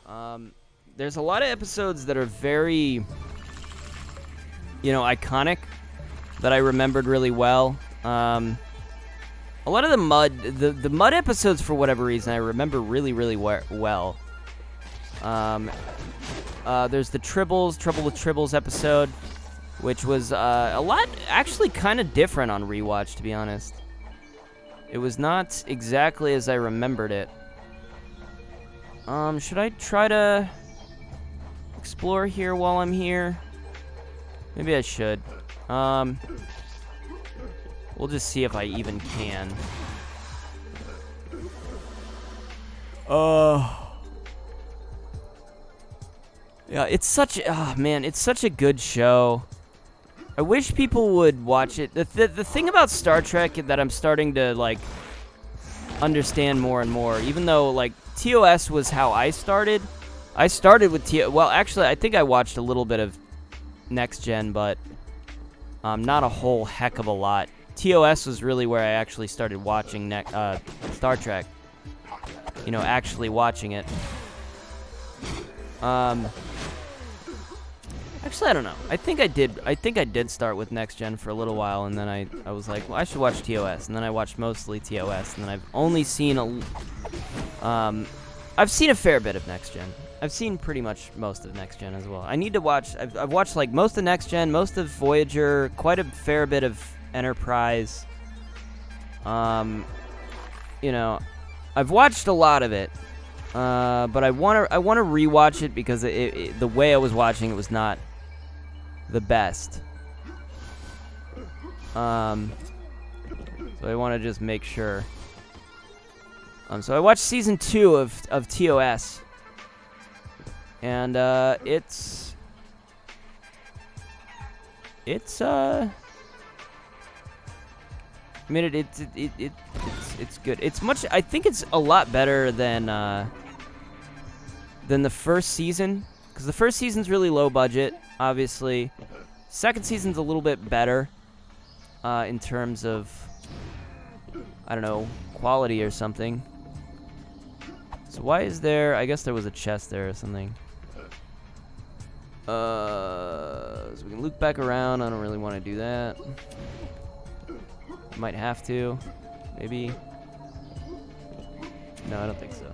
There's a lot of episodes that are very, iconic that I remembered really well. A lot of the mud episodes, for whatever reason, I remember really, really well. There's the Trouble with Tribbles episode, which was a lot, actually kind of different on rewatch, to be honest. It was not exactly as I remembered it. Should I try to explore here while I'm here? Maybe I should. We'll just see if I even can. Yeah, it's such a good show. I wish people would watch it. The thing about Star Trek that I'm starting to, like, understand more and more, even though, like, TOS was how I started. I started with well, actually, I think I watched a little bit of Next Gen, but not a whole heck of a lot. TOS was really where I actually started watching Star Trek. Actually watching it. Actually, I don't know. I think I did start with Next Gen for a little while, and then I was like, well, I should watch TOS, and then I watched mostly TOS, and then I've only seen I've seen a fair bit of Next Gen. I've seen pretty much most of Next Gen as well. I need to watch. I've watched like most of Next Gen, most of Voyager, quite a fair bit of Enterprise. I've watched a lot of it, but I want to rewatch it because the way I was watching it was not the best. So I want to just make sure. So I watched season 2 of TOS, and it's I mean, it's good. It's much. I think it's a lot better than the first season, because the first season's really low budget, obviously. Second season's a little bit better in terms of, I don't know, quality or something. So why is there? I guess there was a chest there or something. So we can loop back around. I don't really want to do that. Might have to, maybe. No, I don't think so.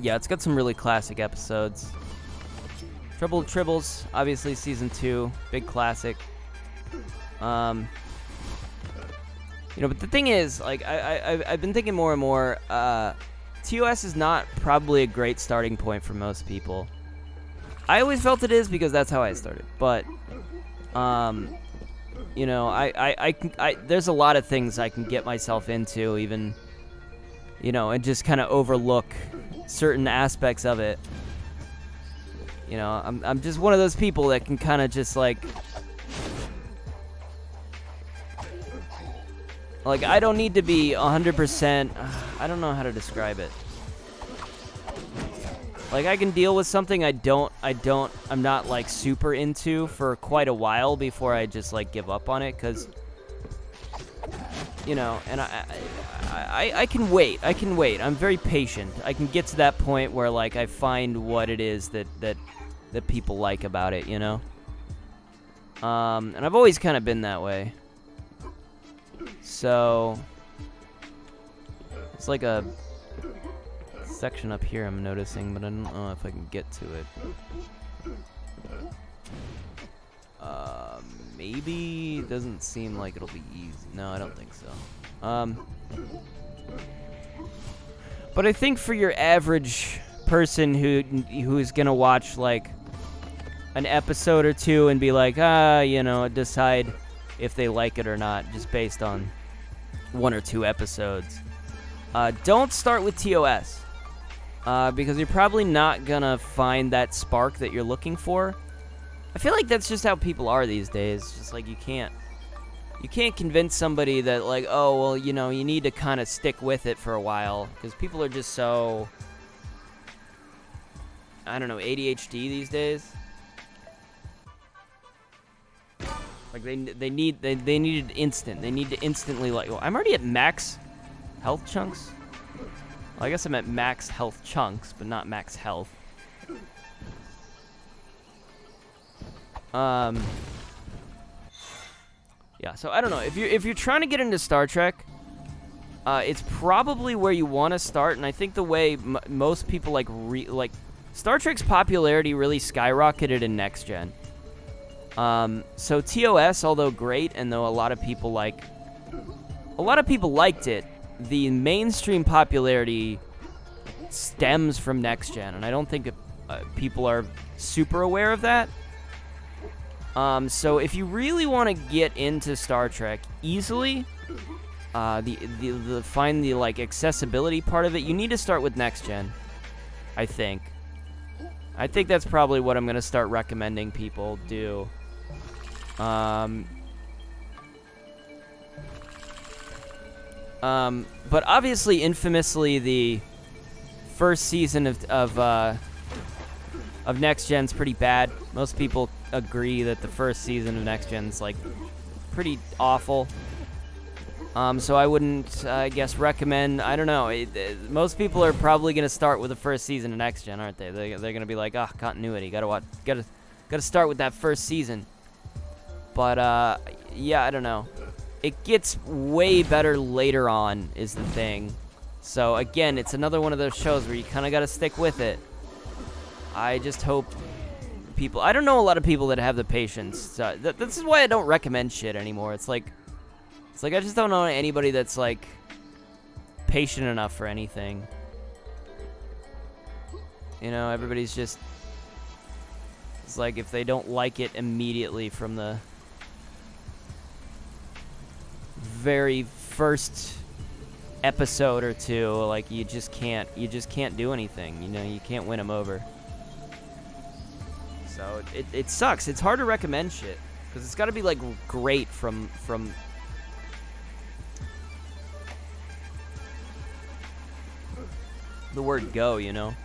Yeah, it's got some really classic episodes. Trouble with Tribbles, obviously season 2, big classic. But the thing is, like, I've been thinking more and more. TOS is not probably a great starting point for most people. I always felt it is because that's how I started, but there's a lot of things I can get myself into, even, and just kind of overlook certain aspects of it. I'm just one of those people that can kind of just like I don't need to be 100%. I don't know how to describe it. Like, I can deal with something I'm not, like, super into for quite a while before I just, like, give up on it, because, and I can wait. I'm very patient. I can get to that point where, like, I find what it is that people like about it, And I've always kind of been that way. So, it's like a section up here I'm noticing, but I don't know if I can get to it. Maybe it doesn't seem like it'll be easy. No, I don't think so. But I think for your average person who's gonna watch like an episode or two and be like, decide if they like it or not just based on 1 or 2 episodes. Don't start with TOS. Because you're probably not gonna find that spark that you're looking for. I feel like that's just how people are these days. Just like you can't convince somebody that, like, oh, well, you need to kind of stick with it for a while, because people are just so, I don't know, ADHD these days. Like they need it instant. They need to instantly, like, well, I'm already at max health chunks. I guess I meant max health chunks, but not max health. Yeah, so I don't know. If you're trying to get into Star Trek, it's probably where you want to start, and I think the way most people like Star Trek's popularity really skyrocketed in Next Gen. So TOS, although great, and though a lot of people liked it, the mainstream popularity stems from Next Gen, and I don't think people are super aware of that. So if you really want to get into Star Trek easily, find the like accessibility part of it, you need to start with Next Gen. I think that's probably what I'm gonna start recommending people do. But obviously, infamously, the first season of Next Gen's pretty bad. Most people agree that the first season of Next Gen's like pretty awful. So I wouldn't, I guess, recommend. I don't know. Most people are probably gonna start with the first season of Next Gen, aren't they? They're gonna be like, ah, continuity. Gotta start with that first season. But yeah, I don't know. It gets way better later on, is the thing. So again, it's another one of those shows where you kind of gotta stick with it. I just hope people. I don't know a lot of people that have the patience. So this is why I don't recommend shit anymore. It's like I just don't know anybody that's like patient enough for anything. You know, everybody's just. It's like if they don't like it immediately from the very first episode or two, like you just can't do anything. You know, you can't win them over. So it sucks. It's hard to recommend shit because it's got to be like great from the word go, you know.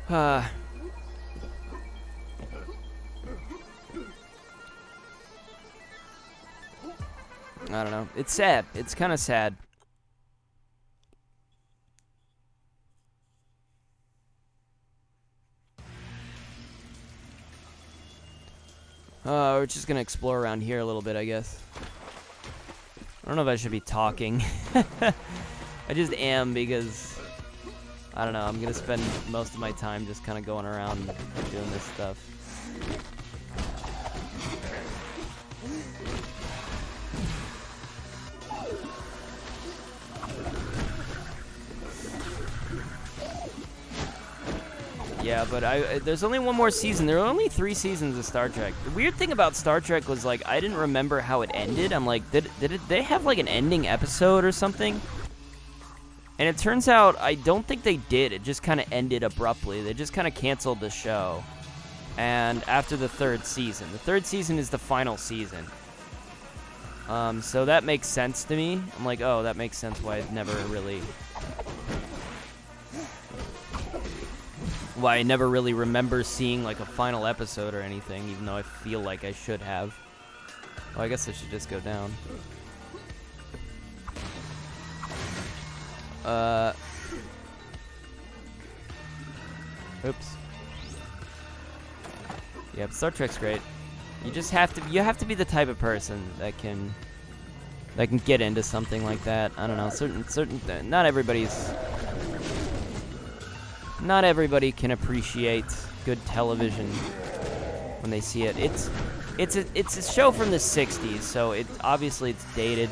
I don't know. It's sad. It's kind of sad. We're just gonna explore around here a little bit, I guess. I don't know if I should be talking. I just am because, I don't know, I'm gonna spend most of my time just kind of going around doing this stuff. Yeah, but there's only one more season. There are only 3 seasons of Star Trek. The weird thing about Star Trek was, like, I didn't remember how it ended. I'm like, did they have, like, an ending episode or something? And it turns out I don't think they did. It just kind of ended abruptly. They just kind of canceled the show. And after the 3rd season. The 3rd season is the final season. So that makes sense to me. I'm like, oh, that makes sense why I never really remember seeing like a final episode or anything, even though I feel like I should have. Oh, I guess I should just go down. Oops. Yeah, but Star Trek's great. You just have to be the type of person that can get into something like that. I don't know, not everybody can appreciate good television when they see it. It's a show from the 60s, so obviously it's dated.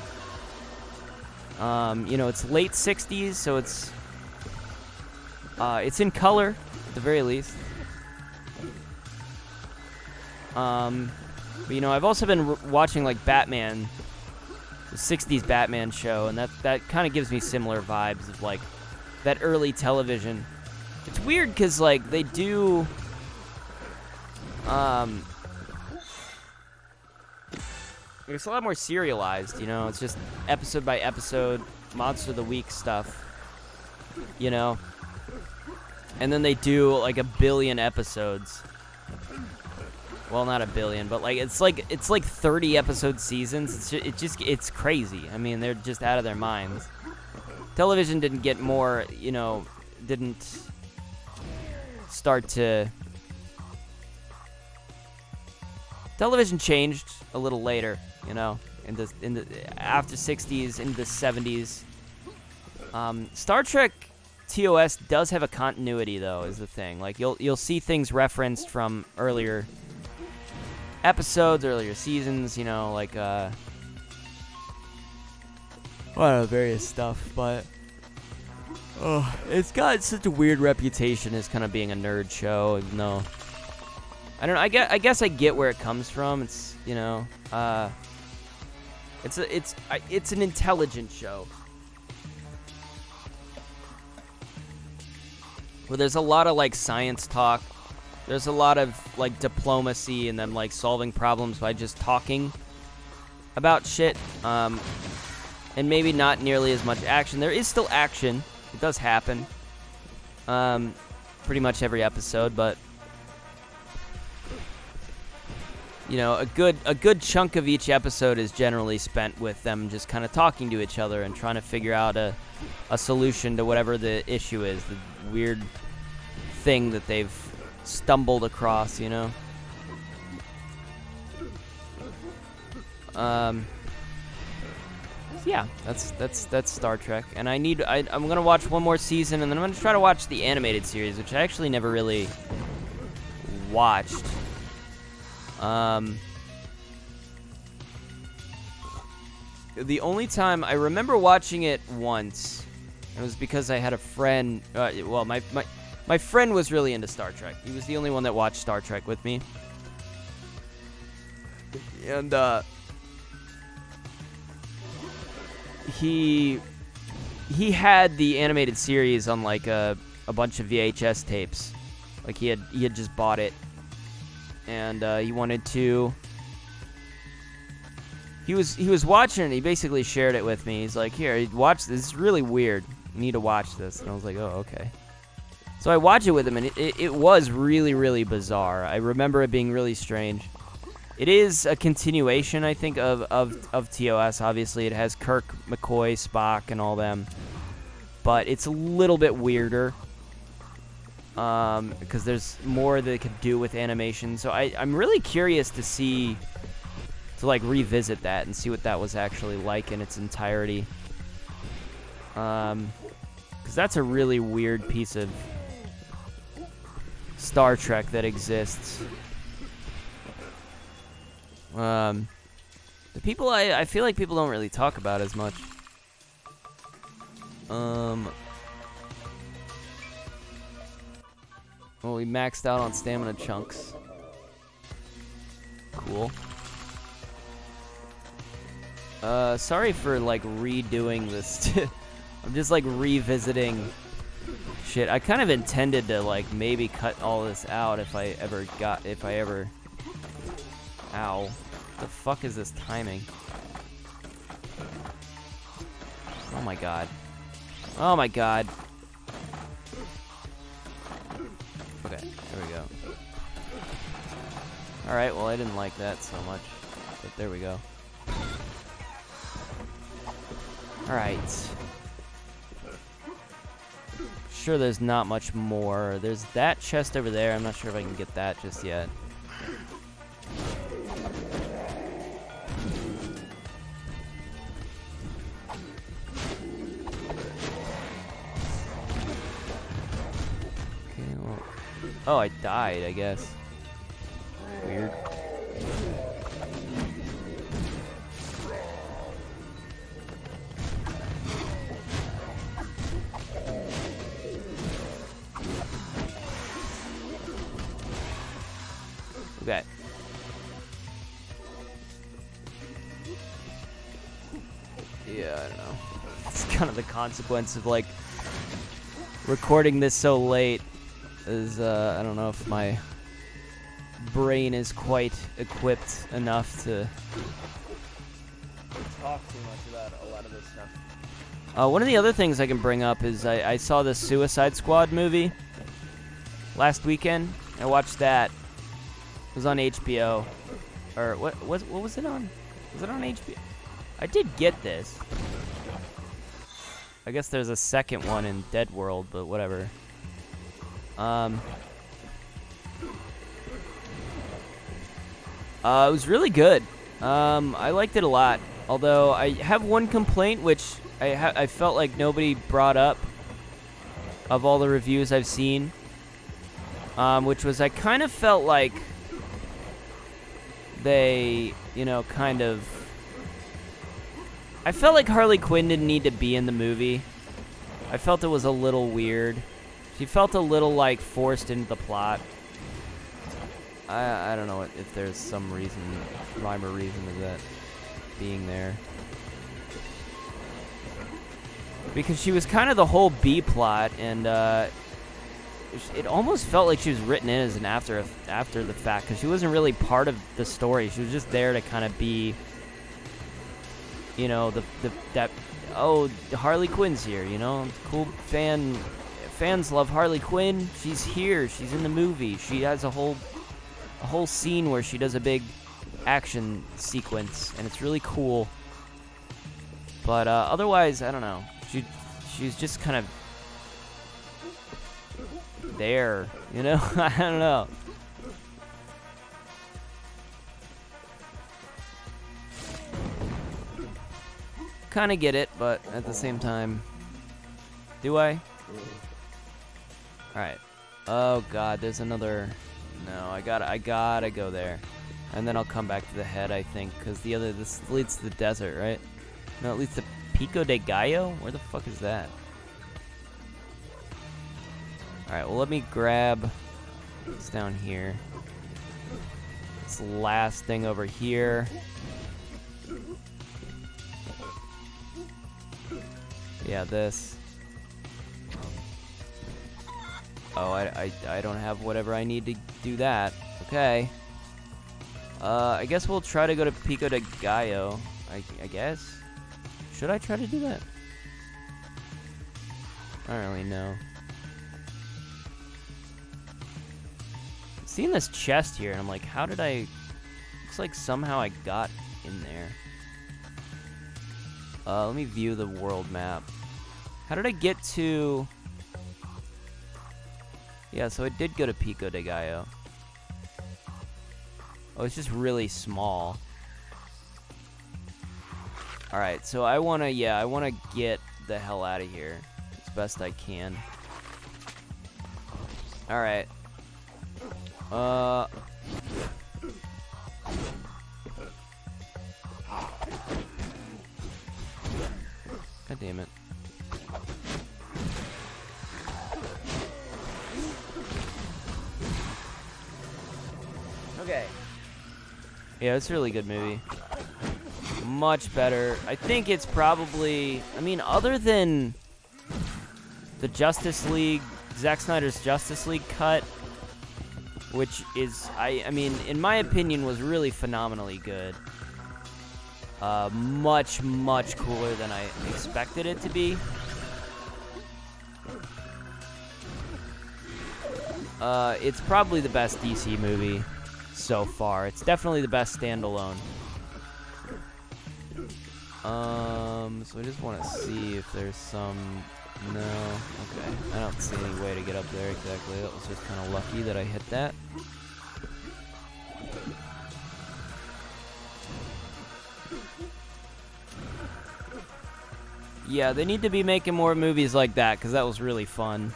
You know, it's late 60s, so it's in color at the very least. But, you know, I've also been watching like Batman, the 60s Batman show, and that kind of gives me similar vibes of like that early television. It's weird because, like, they do, it's a lot more serialized, you know? It's just episode by episode, Monster of the Week stuff, you know? And then they do, like, a billion episodes. Well, not a billion, but like it's like 30 episode seasons. It's crazy. I mean, they're just out of their minds. Television didn't get more, didn't start to. Television changed a little later, in the after 60s into the 70s. Star Trek TOS does have a continuity, though, is the thing. Like you'll see things referenced from earlier episodes, earlier seasons, like various stuff, but it's got such a weird reputation as kind of being a nerd show, even though I don't know. I guess I get where it comes from. It's it's an intelligent show. Where there's a lot of like science talk. There's a lot of like diplomacy and them like solving problems by just talking about shit. And maybe not nearly as much action. There is still action. It does happen. Pretty much every episode, but a good chunk of each episode is generally spent with them just kind of talking to each other and trying to figure out a solution to whatever the issue is, the weird thing that they've stumbled across, Yeah, that's Star Trek, and I'm gonna watch one more season, and then I'm gonna try to watch the animated series, which I actually never really watched. The only time I remember watching it once, it was because I had a friend. My friend was really into Star Trek. He was the only one that watched Star Trek with me, and he had the animated series on like a bunch of VHS tapes. Like he had just bought it, and he wanted to. He was watching it. He basically shared it with me. He's like, "Here, watch this. It's really weird. You need to watch this." And I was like, "Oh, okay." So I watched it with him, and it was really, really bizarre. I remember it being really strange. It is a continuation, I think, of TOS. Obviously, it has Kirk, McCoy, Spock, and all them. But it's a little bit weirder. Because there's more that it could do with animation. So I'm really curious to revisit that and see what that was actually like in its entirety. Because that's a really weird piece of Star Trek that exists. The people I feel like people don't really talk about as much. Well, we maxed out on stamina chunks. Cool. Sorry for like redoing this. I'm just like revisiting shit. I kind of intended to like maybe cut all this out if I ever. Ow. The fuck is this timing? Oh my god. Oh my god. Okay, there we go. Alright, well I didn't like that so much. But there we go. Alright. Sure there's not much more. There's that chest over there. I'm not sure if I can get that just yet. Oh, I died, I guess. Weird. Okay. Yeah, I don't know. It's kind of the consequence of, like, recording this so late. I don't know if my brain is quite equipped enough to talk too much about a lot of this stuff. One of the other things I can bring up is I saw the Suicide Squad movie last weekend. I watched that. It was on HBO. Or what was it on? Was it on HBO? I did get this. I guess there's a second one in Dead World, but whatever. It was really good. I liked it a lot. Although I have one complaint, which I felt like nobody brought up of all the reviews I've seen, which was I kind of felt like they, you know, kind of... I felt like Harley Quinn didn't need to be in the movie. I felt it was a little weird. She felt a little, like, forced into the plot. I don't know if there's some reason, rhyme or reason to that being there. Because she was kind of the whole B plot, and it almost felt like she was written in as an after the fact, because she wasn't really part of the story. She was just there to kind of be, you know, oh, Harley Quinn's here, you know, cool fans love Harley Quinn. She's here. She's in the movie. She has a whole scene where she does a big action sequence, and it's really cool. But otherwise, I don't know. She's just kind of there, you know? I don't know. Kind of get it, but at the same time, do I? Alright. Oh god, there's another... No, I gotta go there. And then I'll come back to the head, I think, because this leads to the desert, right? No, it leads to Pico de Gallo? Where the fuck is that? Alright, well, let me grab... It's down here. This last thing over here. Yeah, this. Oh, I don't have whatever I need to do that. Okay. I guess we'll try to go to Pico de Gallo. I guess. Should I try to do that? I don't really know. I'm seeing this chest here, and I'm like, how did I... Looks like somehow I got in there. Let me view the world map. How did I get to... Yeah, so I did go to Pico de Gallo. Oh, it's just really small. Alright, so I wanna get the hell out of here as best I can. Alright. God damn it. Okay. Yeah, it's a really good movie. Much better. I think it's probably... I mean, other than the Justice League, Zack Snyder's Justice League cut, which is, I mean, in my opinion, was really phenomenally good. Much, much cooler than I expected it to be. It's probably the best DC movie so far. It's definitely the best standalone. So I just want to see if there's some... No. Okay. I don't see any way to get up there exactly. That was just kind of lucky that I hit that. Yeah, they need to be making more movies like that, because that was really fun.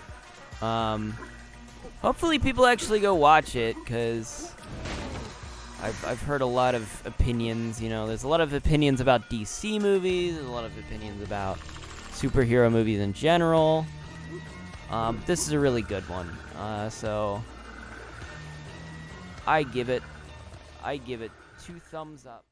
Hopefully people actually go watch it, because I've heard a lot of opinions, you know. There's a lot of opinions about DC movies, there's a lot of opinions about superhero movies in general. This is a really good one. So I give it 2 thumbs up.